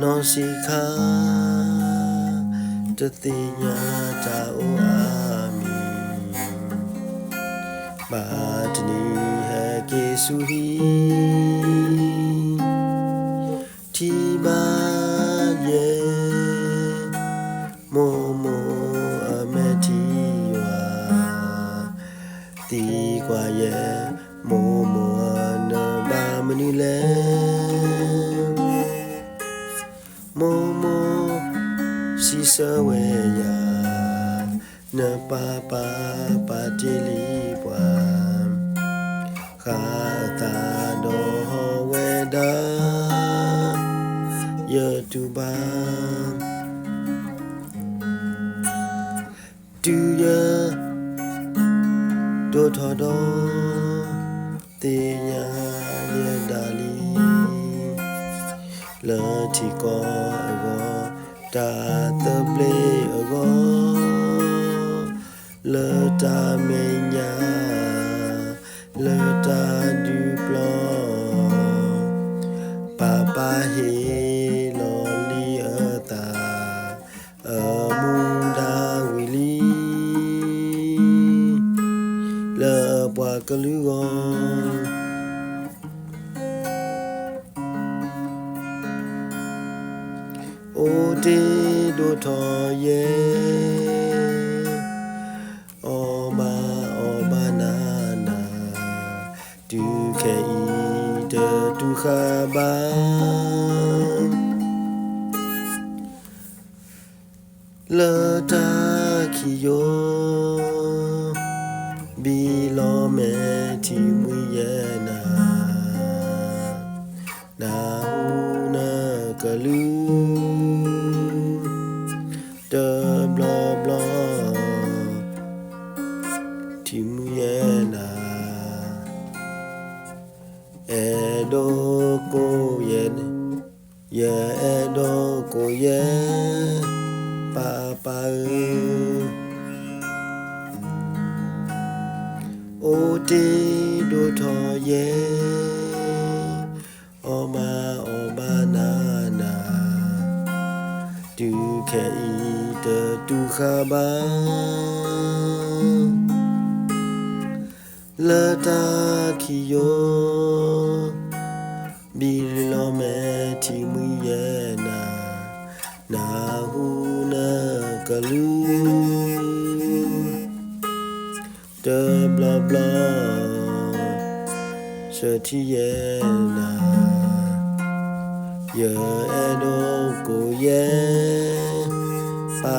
non si ca te tinya ta o ami ba tni ha ke su hi ti ba ye mo mo ame ti wa ti kwa ye mo mo na ba mani le Momo si sawe ya na papa patili bwa kata do weda ya tuba tu ya do thodo te nya ya dali le ti ko ago ta te ple ago le ta me nya le ta du plan papa he lo li ta munda wili le bwa kalu o te do to ye o ba na na du ke I de du kha ba le ta ki yo bi lo me ti mu ye na hu na ka lu de blah blah ti mu ye na do ko ye ye do ko ye pa o te do to ye o ba na na du ke I de du kha ba le ta ki yo bi lo me ti mu ye na hu na ka lu de blah blah se ti ye na ye do ko ye pa